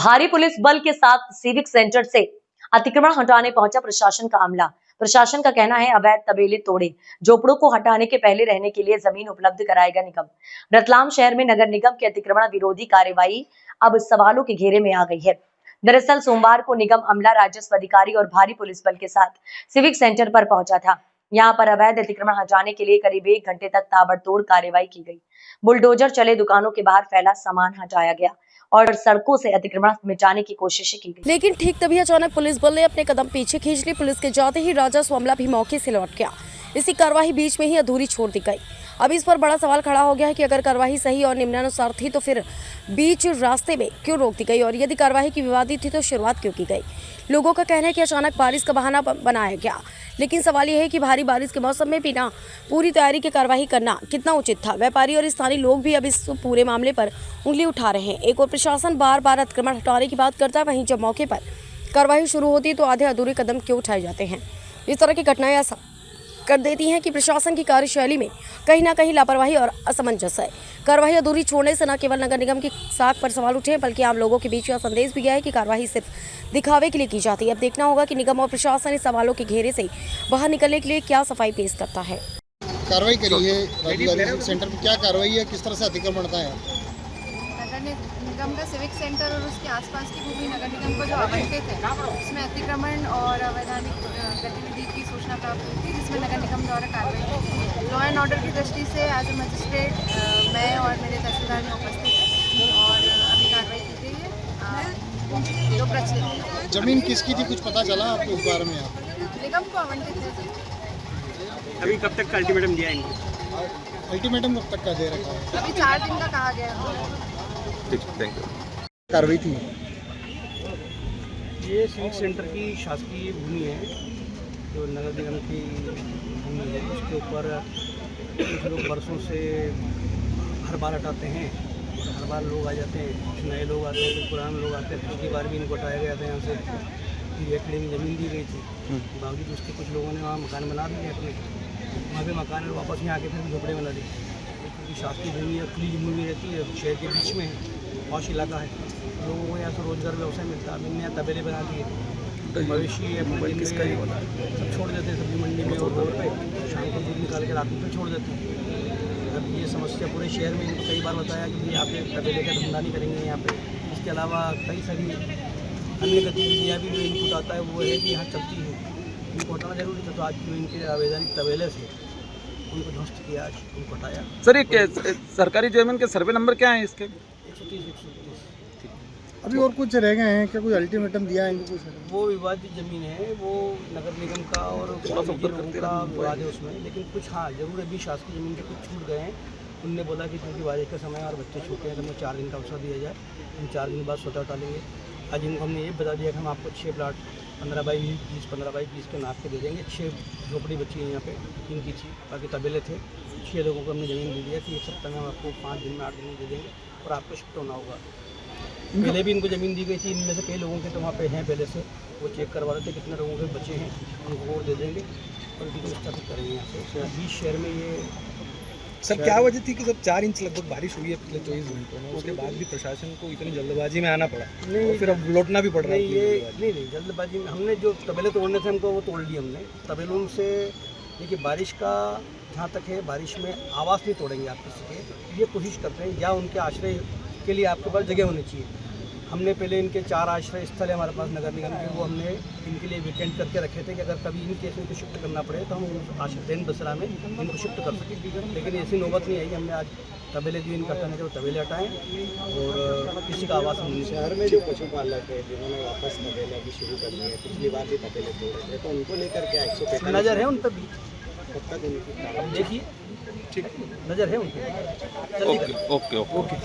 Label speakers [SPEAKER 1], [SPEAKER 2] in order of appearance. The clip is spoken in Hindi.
[SPEAKER 1] भारी पुलिस बल के साथ सिविक सेंटर से अतिक्रमण हटाने पहुंचा प्रशासन का अमला। प्रशासन का कहना है अवैध तबेले तोड़े झोपड़ों को हटाने के पहले रहने के लिए जमीन उपलब्ध कराएगा निगम। रतलाम शहर में नगर निगम की अतिक्रमण विरोधी कार्यवाही अब सवालों के घेरे में आ गई है। दरअसल सोमवार को निगम अमला, राजस्व अधिकारी और भारी पुलिस बल के साथ सिविक सेंटर पर पहुंचा था। यहाँ पर अवैध अतिक्रमण हटाने के लिए करीब 1 घंटे तक ताबड़तोड़ कार्रवाई की गई। बुलडोजर चले दुकानों के बाहर फैला सामान हटाया गया और सड़कों से अतिक्रमण मिटाने की कोशिश की गई।
[SPEAKER 2] लेकिन ठीक तभी अचानक पुलिस बल ने अपने कदम पीछे खींच ली। पुलिस के जाते ही राजस्व अमला भी मौके से लौट गया। इसी कार्रवाई बीच में ही अधूरी छोड़ दी गई। अब इस पर बड़ा सवाल खड़ा हो गया है कि अगर कार्रवाई सही और नियमानुसार थी तो फिर बीच रास्ते में क्यों रोक दी गई, और यदि कार्रवाई की विवादित थी तो शुरुआत क्यों की गई। लोगों का कहना है कि अचानक बारिश का बहाना बनाया गया, लेकिन सवाल यह है कि भारी बारिश के मौसम में बिना पूरी तैयारी के कार्रवाई करना कितना उचित था। व्यापारी और स्थानीय लोग भी अब इस पूरे मामले पर उंगली उठा रहे हैं। एक और प्रशासन बार बार अतिक्रमण हटाने की बात करता है, वहीं जब मौके पर कार्रवाई शुरू होती है तो आधे अधूरे कदम क्यों उठाए जाते हैं। इस तरह की घटनाएं ऐसा कर देती हैं कि प्रशासन की कार्यशैली में कहीं ना कहीं लापरवाही और असमंजस है। कार्रवाई अधूरी छोड़ने से न केवल नगर निगम की साख पर सवाल उठे हैं, बल्कि आम लोगों के बीच यह संदेश भी गया है कि कार्रवाई सिर्फ दिखावे के लिए की जाती है। अब देखना होगा कि निगम और प्रशासन इस सवालों के घेरे से बाहर निकलने के लिए क्या सफाई पेश करता है।
[SPEAKER 3] कार्रवाई करी है राजू सेंटर में, क्या कार्रवाई है, किस तरह से अतिक्रमण होता है?
[SPEAKER 4] नगर निगम का सिविक सेंटर और उसके आसपास की भूमि नगर निगम को जो आवंटित है उसमें अतिक्रमण और अवैधानिक गतिविधि की सूचना प्राप्त हुई थी, जिसमें नगर निगम द्वारा कार्रवाई की। लॉ एंड ऑर्डर की दृष्टि से एज ए मजिस्ट्रेट मैं और मेरे तहसीलदार में उपस्थित है और अभी कार्रवाई की गई है। जो प्रचलित है।
[SPEAKER 3] जमीन किसकी थी, कुछ पता चला आपको इस बारे में?
[SPEAKER 4] निगम को आवंटित है।
[SPEAKER 5] अभी कब तक का अल्टीमेटम दिया इनको?
[SPEAKER 3] अल्टीमेटम कब तक का दे रखा है?
[SPEAKER 4] अभी 4 दिन का कहा गया है।
[SPEAKER 5] ठीक, थैंक यू।
[SPEAKER 3] कार्रवाई थी
[SPEAKER 5] ये सिविक सेंटर की शासकीय भूमि है, जो नगर निगम की भूमि है। उसके ऊपर कुछ लोग बरसों से हर बार हटाते हैं, हर बार लोग आ जाते हैं, कुछ नए लोग आते हैं, कुछ पुराने लोग आते हैं। पिछली बार भी इनको हटाया गया था यहाँ से। 1 एकड़ में ज़मीन दी गई थी, बाकी उसके कुछ लोगों ने वहाँ मकान बना दिए अपने, वहाँ पे मकान वापस यहाँ आके फिर झोपड़े बना दिए। क्योंकि शासकीय भूमि है, खुली भूमि रहती है, शहर के बीच में पॉश इलाका है, लोगों को यहाँ से रोजगार व्यवसाय मिलता है। हमने यहाँ तबेले बना दिए, मवेशी अपने सब छोड़ देते हैं सब्जी मंडी में और रोड पे, शाम को दूध निकाल के रात में फिर छोड़ देते हैं। अब ये समस्या पूरे शहर में इनको कई बार बताया कि यहाँ पे तबेले का धंधा नहीं करेंगे यहाँ पे। इसके अलावा कई सारी अन्य गतिविधियाँ भी जो इनको आता है वो है कि यहाँ चलती है, इनको हटाना जरूरी था। तो आज जो इनके अवैधानिक तबेले से उनको ध्वस्त किया, आज उनको हटाया।
[SPEAKER 6] सर ये सरकारी जमीन के सर्वे नंबर क्या है इसके?
[SPEAKER 4] 130।
[SPEAKER 3] अभी और कुछ रह गए हैं क्या? कोई अल्टीमेटम दिया है इनको?
[SPEAKER 5] वो विवादित जमीन है, वो नगर निगम का और का विवाद है उसमें, लेकिन कुछ हाँ जरूर अभी शासकीय जमीन के कुछ छूट गए हैं। उनने बोला कि क्योंकि बारिश का समय और बच्चे छोटे हैं तो हमें 4 दिन का अवसर दिया जाए, हम 4 दिन बाद स्वतः टालेंगे। आज इनको हमने ये बता दिया कि हम आपको 6 प्लाट 15 बाई 20, 15 बाई 20 के नाप के दे देंगे। 6 झोपड़ी बची है यहाँ पे, इनकी थी, बाकी तबेले थे। 6 लोगों को हमने ज़मीन दे दिया कि 1 सप्ताह में हम आपको 5 दिन में 8 दिन में दे देंगे और आपको शिफ्ट होना होगा। पहले भी इनको ज़मीन दी गई थी, इनमें से कई लोगों के तो वहाँ पे हैं पहले से, वो चेक करवा रहे थे कितने लोगों के बचे हैं, उनको और दे देंगे और इनको स्थापित करेंगे यहाँ से। 20 शहर में ये
[SPEAKER 6] सर क्या वजह थी कि जब 4 इंच लगभग बारिश हुई है पिछले 24 घंटों में, उसके बाद भी प्रशासन को इतनी जल्दबाजी में आना पड़ा? नहीं, और फिर अब लौटना भी पड़ रहा है।
[SPEAKER 5] नहीं जल्दबाजी में हमने जो तबेले तोड़ने थे हमको वो तोड़ लिए हमने। तबेलों से देखिए बारिश का जहाँ तक है, बारिश में आवास नहीं तोड़ेंगे आप किसी के, ये कोशिश करते हैं या उनके आश्रय के लिए आपके पास जगह होनी चाहिए। हमने पहले इनके 4 आश्रय स्थल है हमारे पास नगर निगम के, वो हमने इनके लिए वेकेंट करके रखे थे कि अगर कभी इन केस इनको शिफ्ट करना पड़े तो हम आश्रय बसरा में इनको शिफ्ट कर सकें। लेकिन ऐसी नौबत नहीं आई। हमने आज तबेले जो इनका हटाने के तबेले हटाएँ और किसी का आवास नहीं।
[SPEAKER 7] शहर में जो पशुपालक है जिन्होंने वापस तबेले भी शुरू कर दिए, पिछली बार भी तबेले तोड़े थे, तो उनको लेकर के 145
[SPEAKER 5] नज़र है उन पर भी,
[SPEAKER 7] कब तक उनकी
[SPEAKER 5] देखिए ठीक नज़र है उन पर।
[SPEAKER 6] ओके।